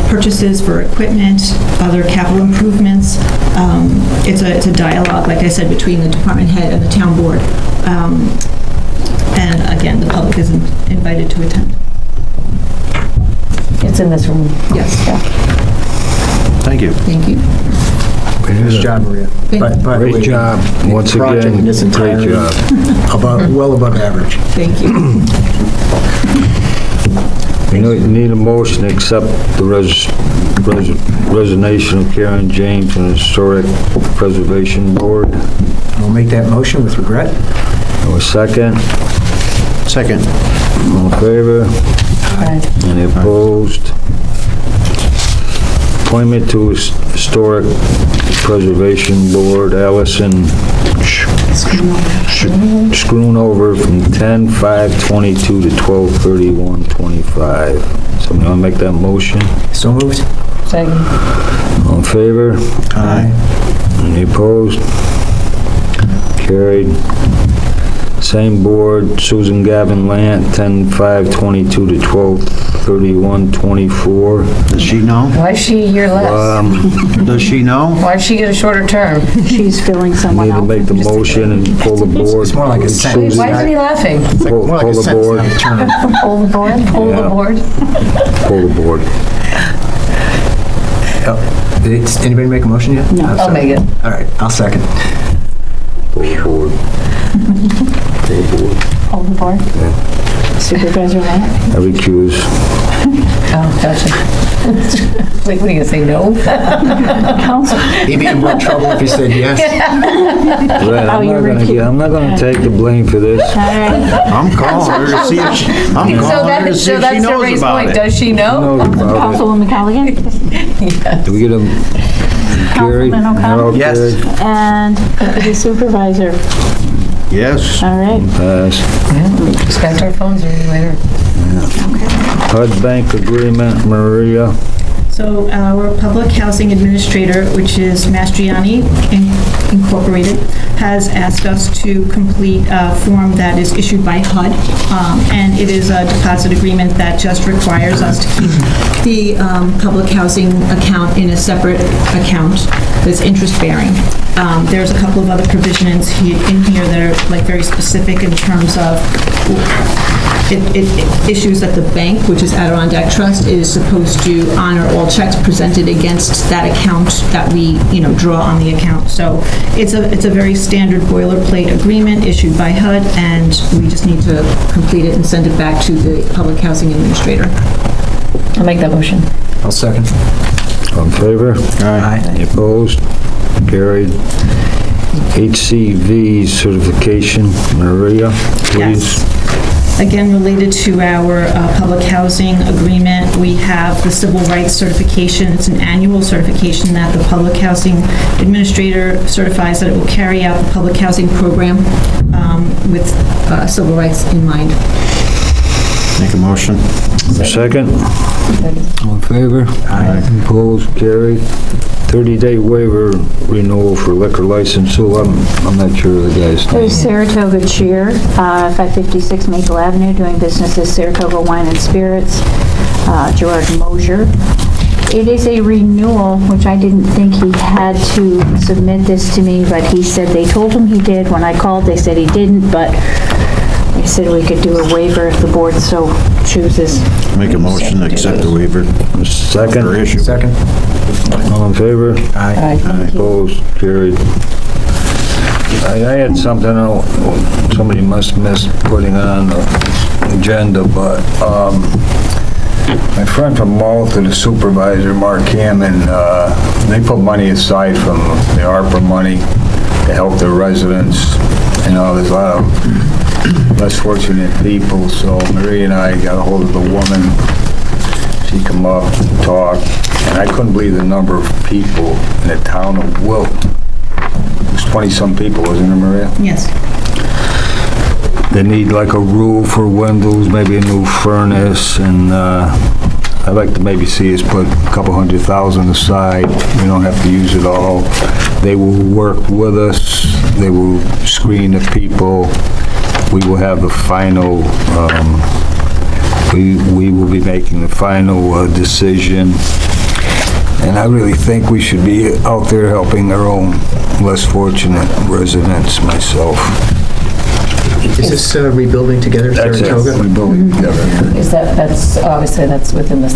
purchases for equipment, other capital improvements. It's a dialogue, like I said, between the department head and the town board. And again, the public is invited to attend. It's in this room. Yes. Thank you. Thank you. Nice job, Maria. Great job, once again, great job. Well above average. Thank you. You need a motion to accept the resignation of Karen James from the Historic Preservation Board. We'll make that motion with regret. A second. Second. All in favor? Any opposed? Appointment to Historic Preservation Board, Allison Schoonover from 10/5/22 to 12/31/25. Somebody want to make that motion? So moved. Second. All in favor? Aye. Any opposed? Carried. Same board, Susan Gavin Lant, 10/5/22 to 12/31/24. Does she know? Why is she a year less? Does she know? Why does she get a shorter term? She's filling someone Need to else. make the motion and pull the board. It's more like a sentence. Susan, Why is he laughing? Pull the board. Hold the board? Hold the Yeah. board? Pull the board. Did anybody make a motion yet? No. I'll make it. All right, I'll second. Pull the board. Pull the board. Hold the board. Supervisor Lant? I recuse. Oh, gotcha. Like, what are you gonna say, no? Council. He'd be in more trouble if he said yes. Right, I'm not gonna take the blame for this. All right. I'm calling her to see if she, I'm So calling her to that's, see so if she that's knows Ray's about point. it. Does she know? Knows about it. Councilwoman Callaghan? Do we get a Gary? Councilman O'Connor? Harold Yes. carried? And Deputy Supervisor. Yes. All right. Pass. Expect our phones ringing later. HUD Bank Agreement, Maria. So our public housing administrator, which is Mastriani Incorporated, has asked us to complete a form that is issued by HUD, and it is a deposit agreement that just requires us to keep the public housing account in a separate account that's interest-bearing. There's a couple of other provisions in here that are like very specific in terms of it issues that the bank, which is Adirondack Trust, is supposed to honor all checks presented against that account that we, draw on the account. So it's a very standard boilerplate agreement issued by HUD, and we just need to complete it and send it back to the public housing administrator. I'll make that motion. I'll second. All in favor? Aye. Any opposed? Carried. HCV certification, Maria, please. Again, related to our public housing agreement, we have the civil rights certification. It's an annual certification that the public housing administrator certifies that it will carry out the public housing program with civil rights in mind. Make a motion. Second? All in favor? Aye. Opposed? Carried. 30-day waiver renewal for liquor license, so I'm not sure of the guy's name. There's Saratoga Cheer, 556 Maple Avenue, doing business as Saratoga Wine and Spirits, Gerard Mosier. It is a renewal, which I didn't think he had to submit this to me, but he said they told him he did. When I called, they said he didn't, but they said we could do a waiver if the board so chooses. Make a motion to accept the waiver. Second? For issue. Second. All in favor? Aye. Opposed? Carried. I had something, somebody must miss putting on the agenda, but my friend from Malta, the supervisor, Mark Hammond, they put money aside from the ARPA money to help their residents. There's a lot of less fortunate people, so Marie and I got a hold of the woman. She come up and talk, and I couldn't believe the number of people in the town of Wilton. It was 20-some people, wasn't it, Maria? Yes. They need like a roof for windows, maybe a new furnace, and I'd like to maybe see us put a couple $100,000 aside. We don't have to use it all. They will work with us. They will screen the people. We will have the final, we will be making the final decision. And I really think we should be out there helping our own less fortunate residents, myself. Is this rebuilding together, That's Saratoga? it, rebuilding together. That's obviously, that's within this.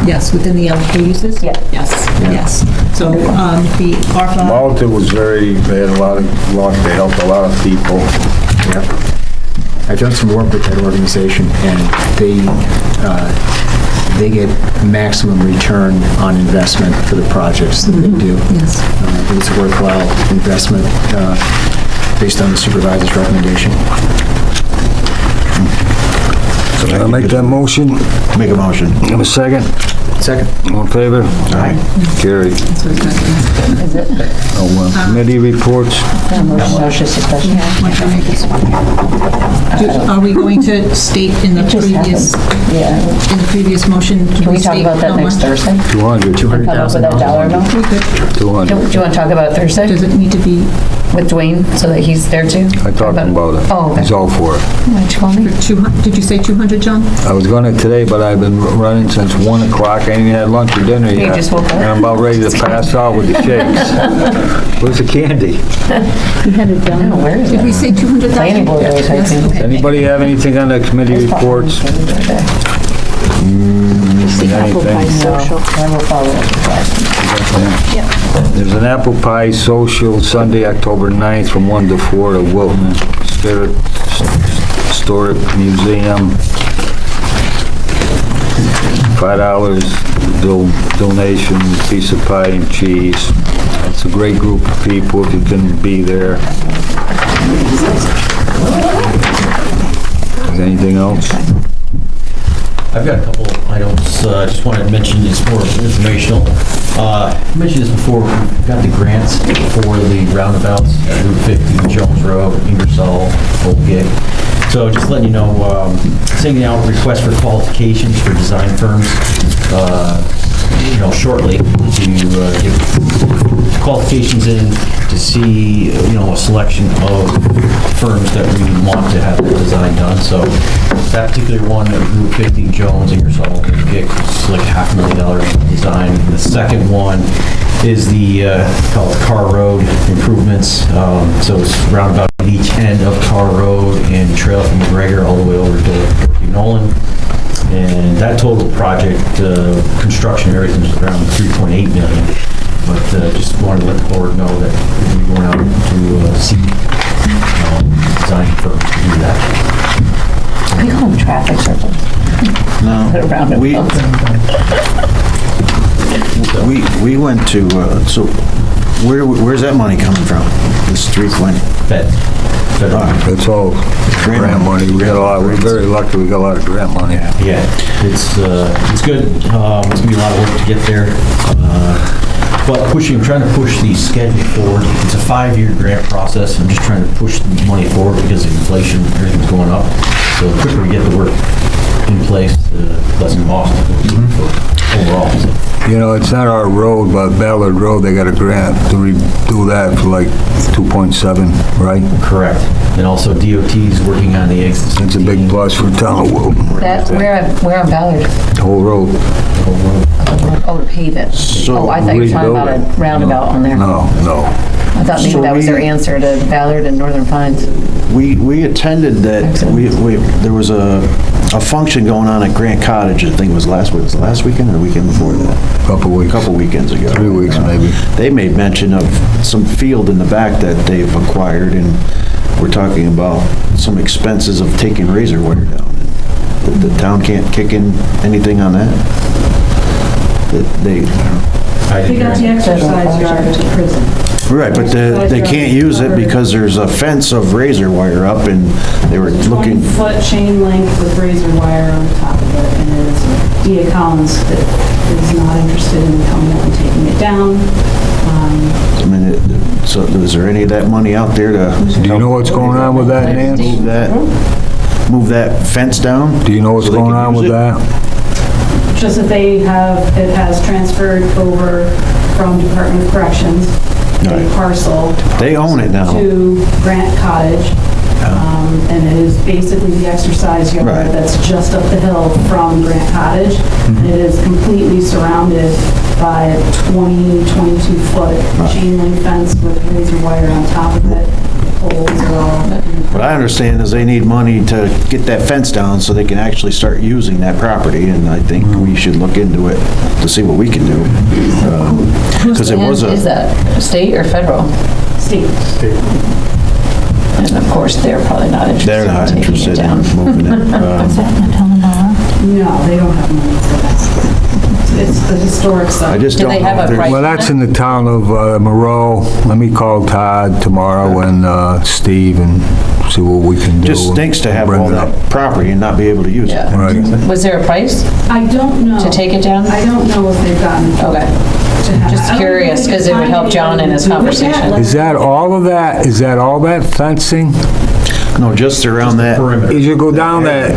Yes, within the eligible uses? Yeah. Yes. So the ARPA... Malta was they had a lot of luck, they helped a lot of people. Yep. I've done some work with that organization, and they get maximum return on investment for the projects that they do. Yes. I think it's a worthwhile investment based on the supervisor's recommendation. So I'll make that motion. Make a motion. Have a second? Second. All in favor? Aye. Carried. Is it? Committee reports? Yeah, motion, that was just a question. Are we going to state in the previous, Yeah. in the previous motion? Can we talk state about that how next much? Thursday? 200. Come up with that dollar amount? We could. 200. Do you want to talk about it Thursday Does it need to be with Dwayne so that he's there too? I talked about it. Oh, okay. He's all for it. Why'd you call me? for 200, did you say 200, John? I was gonna today, but I've been running since 1 o'clock. I ain't even had lunch or dinner yet. just woke up? And I'm about ready to pass out with the shakes. Where's the candy? You had it done. Where is Did we it? say 200,000? Planning board always has Yes, things. okay. Anybody have anything on the committee reports? Anything? I will follow up with that. There's an apple pie social Sunday, October 9th from 1 to 4 at Wilton Historic Museum. $5 donation, piece of pie and cheese. It's a great group of people if you can be there. Is anything else? I've got a couple items, I just wanted to mention, it's more informational. I mentioned this before, we've got the grants for the roundabouts at Route 50, Jones Road, Ingersoll, Old Gig. So just letting you know, sending out requests for qualifications for design firms, shortly to get qualifications in to see, a selection of firms that we want to have the design done. So that particular one at Route 50, Jones, Ingersoll, it's like $500,000 design. The second one is the, called Carr Road improvements. So it's roundabout at each end of Carr Road and trail from McGregor all the way over to Dorothy Nolan. And that total project, construction, everything is around $3.8 million. But just wanted to let the board know that we're going out to seek design firms to do that. We call them traffic circles. No, we went to, so where's that money coming from? This 320? Fed. It's all grant money. We got a lot, we're very lucky we got a lot of grant money. Yeah, it's good. It's gonna be a lot of work to get there. But I'm trying to push the schedule forward. It's a 5-year grant process. I'm just trying to push the money forward because of inflation, everything's going up. So the quicker we get the work in place, the less it costs overall. So. It's not our road, but Ballard Road, they got a grant to redo that for like 2.7, right? Correct. And also DOT's working on the exit. It's a big plus for town of Wilton. Where on Ballard? The whole road. Oh, to pave it. So I thought you were talking about a roundabout on there. No. I thought maybe that was their answer to Ballard and Northern Pines. We attended that, there was a function going on at Grant Cottage, I think it was last weekend or the weekend before that? Couple weekends ago. 3 weeks maybe. They made mention of some field in the back that they've acquired, and we're talking about some expenses of taking razor wire down. The town can't kick in anything on that? They got the exercise yard to prison. Right, but they can't use it because there's a fence of razor wire up, and they were looking... 20-foot chain link with razor wire on the top of it, and it is Dia Collins that is not interested in coming up and taking it down. So is there any of that money out there to... Do you know what's going on with that, Nancy? Move that fence down? Do you know what's going on with that? Just that it has transferred over from Department of Corrections, a parcel. They own it now. To Grant Cottage. And it is basically the exercise yard that's just up the hill from Grant Cottage. And it is completely surrounded by a 22-foot chain link fence with razor wire on top of it. Poles are all... What I understand is they need money to get that fence down so they can actually start using that property, and I think we should look into it to see what we can do. Whose land is that? State or federal? State. And of course, course, they're probably not They're interested not in taking it interested down. in moving it. No, they don't have money for that. It's the historic I stuff. just Do don't they know have if a there's- price? Well, that's in the town of Moreau. Let me call Todd tomorrow and Steve and see what we can do. Just stinks to have Bring all it up. that property and not be able to use it. Yeah. Right. Was there a price I don't know. to take it down? I don't know if they've gotten. Okay. to have- Just I don't curious, think 'cause it would help it's John in his time to conversation. Is that all of that? Is that all that fencing? No, just around that. As you go down that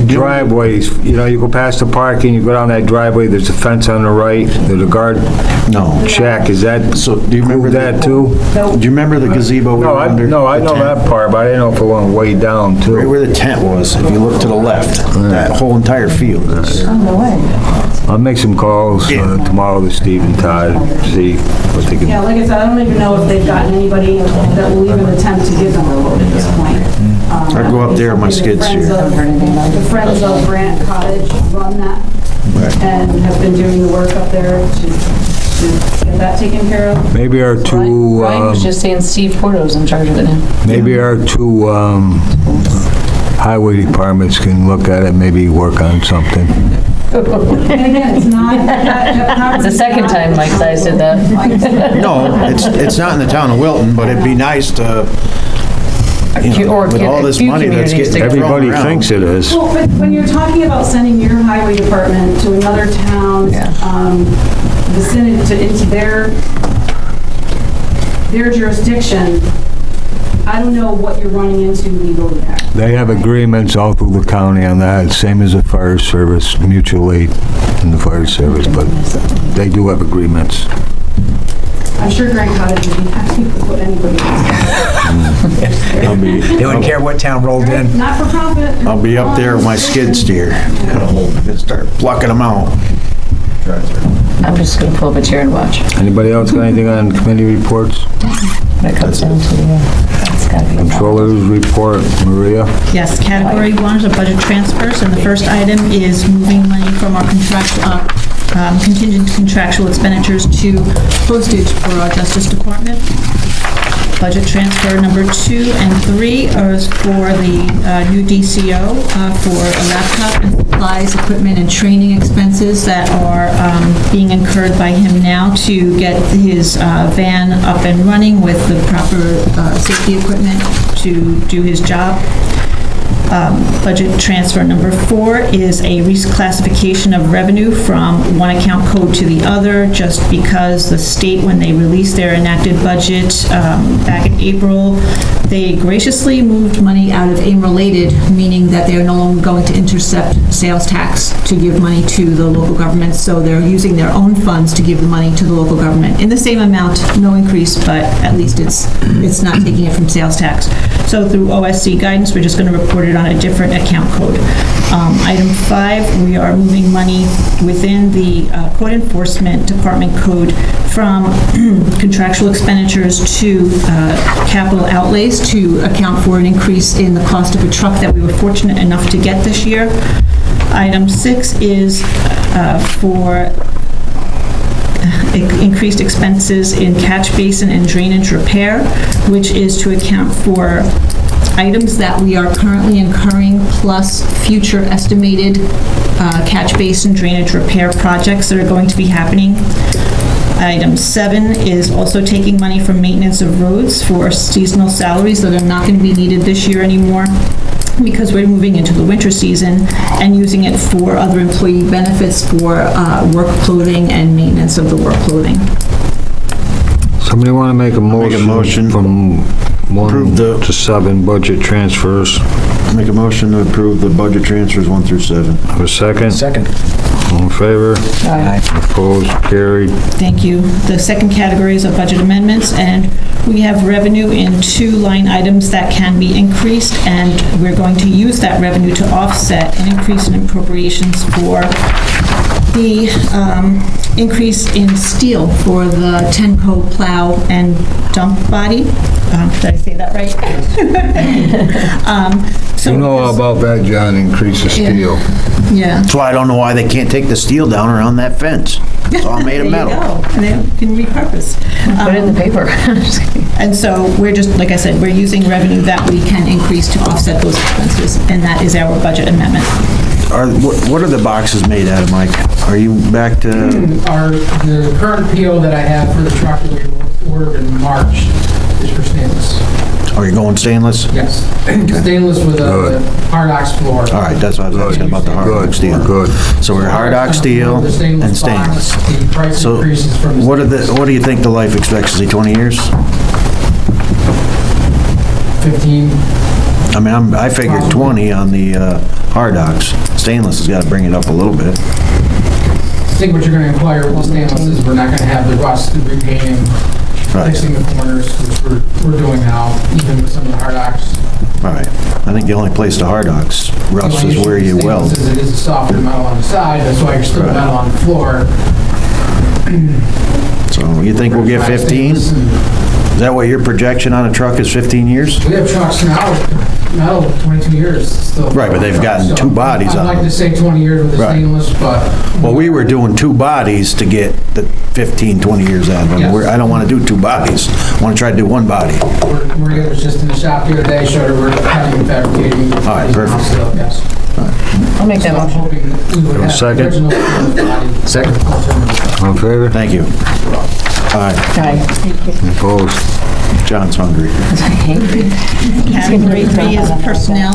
driveways, you know, you go past the parking, you go down that driveway, there's a fence on the right, there's a guard No. shack, is that, So do you remember that too? Do you remember the gazebo we No, were under? I The know tent? that part, but I didn't know if it went way down Right too. where the tent was, if you look to the left, that whole entire field is. Oh, no way. I'll make some calls tomorrow to Steve and Todd, see what they Yeah, can, like I said, I don't even know if they've gotten anybody that will even attempt to give them a quote at this point. I'd go up there with my skid steer. The Friends of Grant Cottage run that and have been doing the work up there to get that taken care of. maybe our two, Ryan was just saying Steve Porto's in charge of it now. maybe our two highway departments can look at it, maybe work on something. And again, it's not. It's the second time Mike Size did that. No, it's not in the town of Wilton, but it'd be nice to, you know, Or with all a this few money that's communities getting to- thrown Everybody around. thinks it is. Well, but when you're talking about sending your highway department to another town's vicinity, into their jurisdiction, I don't know what you're running into legally there. They have agreements all through the county on that, same as the fire service, mutual aid in the fire service, but they do have agreements. I'm sure Grant Cottage would be happy to put anybody They wouldn't care what town rolled in. Not for profit. I'll be up there with my skid steer and start plucking them out. I'm just gonna pull up a chair and watch. Anybody else got anything on committee reports? When it comes down to, that's gotta be a problem. Controllers report, Maria? Yes, category one is a budget transfers, and the first item is moving money from our contingent contractual expenditures to postage for our Justice Department. Budget transfer number 2 and 3 is for the new DCO for a laptop and supplies, equipment, and training expenses that are being incurred by him now to get his van up and running with the proper safety equipment to do his job. Budget transfer number 4 is a reclassification of revenue from one account code to the other, just because the state, when they released their enacted budget back in April, they graciously moved money out of AIM-related, meaning that they are no longer going to intercept sales tax to give money to the local government, so they're using their own funds to give the money to the local government. In the same amount, no increase, but at least it's not taking it from sales tax. So through OSC guidance, we're just going to report it on a different account code. Item 5, we are moving money within the Code Enforcement Department code from contractual expenditures to capital outlays to account for an increase in the cost of a truck that we were fortunate enough to get this year. Item 6 is for increased expenses in catch basin and drainage repair, which is to account for items that we are currently incurring plus future estimated catch basin drainage repair projects that are going to be happening. Item 7 is also taking money from maintenance of roads for seasonal salaries that are not going to be needed this year anymore, because we're moving into the winter season, and using it for other employee benefits for work clothing and maintenance of the work clothing. Somebody want to make a motion? motion. From 1 Approve the- to 7 budget transfers? Make a motion to approve the budget transfers 1 through 7. Have a second? Second. All in favor? Aye. Opposed? Carried. Thank you. The second category is of budget amendments, and we have revenue in 2 line items that can be increased, and we're going to use that revenue to offset an increase in appropriations for the increase in steel for the 10-co plow and dump body. Did I say that right? You know all about that, John, increase of steel. Yeah. That's why I don't know why they can't take the steel down around that fence. It's all made of metal. There you go. And they can repurpose. Put it in the paper. And so we're just, like I said, we're using revenue that we can increase to offset those expenses, and that is our budget amendment. What are the boxes made out of, Mike? Are you back to, The current PO that I have for the truck that we ordered in March is for stainless. are you going stainless? Yes. Stainless with a hard ox floor. All right, that's what I was asking about the hard ox steel. Good. So we're hard ox steel and stainless. The price So increases from the what do you think the life expectancy, 20 years? 15. I mean, I figured 20 on the hard ox. Stainless has got to bring it up a little bit. I think what you're going to inquire with the stainless is we're not going to have the rust, the repainting, fixing the corners, which we're doing now, even with some of the hard ox. All right. I think the only place the hard ox rust is where you weld. It is a softer metal on the side, that's why you're still metal on the floor. So you think we'll get 15? Is that what your projection on a truck is, 15 years? We have trucks now, metal, 22 years still. Right, but they've gotten two bodies on I'd like them. to say 20 years with the Right. stainless, but Well, we were doing two bodies to get the 15, 20 years out of them. Yes. I don't want to do two bodies. I want to try to do one body. we was just in the shop the other day, showed her we're cutting and fabricating. All right, perfect. Still, yes. I'll make that So I'm motion. hoping that we would have Second. original body. Second. alternative. All in favor? Thank you. All right, Opposed? John's hungry. Category 3 is personnel.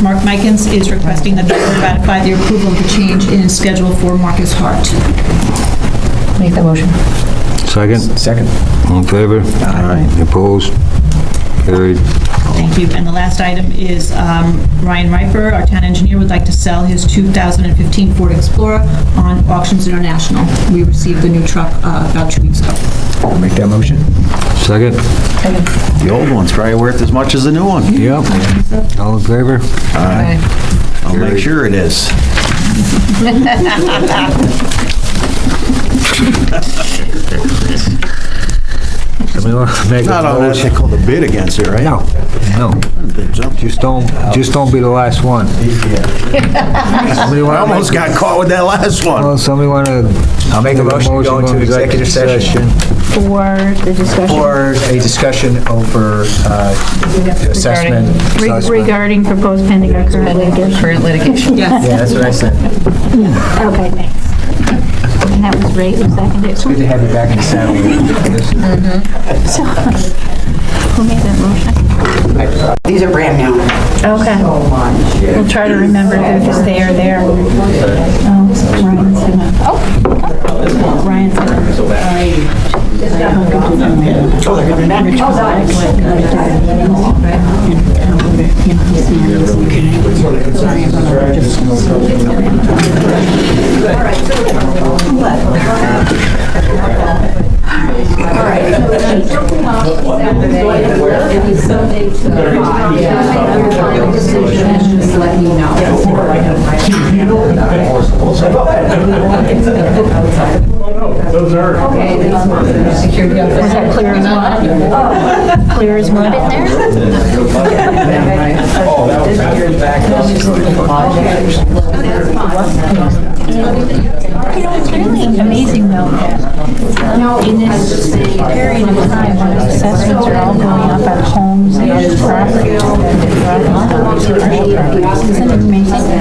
Mark Mikens is requesting that the board ratify the approval of the change in schedule for Marcus Hart. Make that motion. Second? Second. All in favor? Aye. Opposed? Carried. Thank you. And the last item is Ryan Riper, our town engineer, would like to sell his 2015 Ford Explorer on Auctions International. We received the new truck about 2 weeks ago. I'll make that motion. Second? The old one's probably worth as much as the new one. Yep. All in favor? Aye. I'll make sure it is. Somebody want to make Not a all that, motion? they call the bid against it, right? No, no. Just don't be the last one. Somebody I want to almost got caught with that last one. Well, somebody want to... I'll make a motion to go into executive session For the discussion for a discussion over assessment. regarding proposed pending or current litigation. Current litigation. Yes. Yeah, that's what I said. Okay, thanks. And that was Ray who seconded it. Good to have you back in the saddle. So, who made that motion? These are brand new. Okay. We'll try to remember who's there. Ryan's gonna, Ryan's gonna. Just let me know. Those are... Was that clear as mud? Clear as mud in there? Oh, that was You know, it's really amazing though that in this period of time when assessments are all going up on homes and other property, isn't it amazing?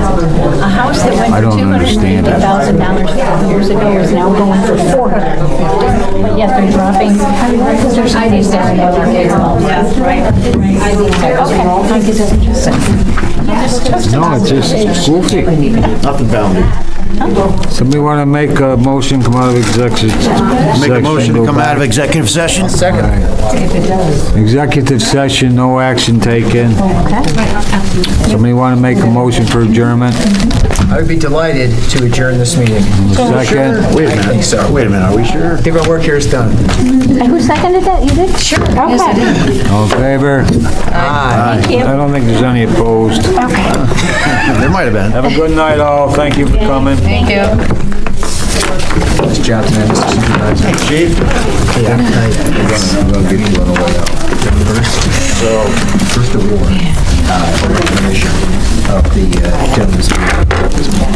A house that went I for don't understand it. $250,000 12 years ago is now going for $450,000. But yet they're dropping, because there's ideas down in other kids' homes. Yeah, right. Okay, I think it's interesting. No, it's just goofy. Nothing bounded. Somebody want to make a motion, come out of executive session? Make a motion to go come out of back. executive session? Executive session, no action taken. Somebody want to make a motion for adjournment? I would be delighted to adjourn this meeting. Second? Wait a I think minute. so. Wait a minute, are we sure? I think our work here is done. Who seconded that? You did? Sure. Okay. All in favor? Aye. Thank you. I don't think there's any opposed. Okay. There might have been. Have a good night all, thank you for coming. Thank you. Nice job tonight, Mr. Supervisor. Chief? Yeah, I'm gonna get you on the way out. first award, recognition of the gentleman's at this point.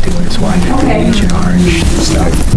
Doing his wine, H and orange stuff.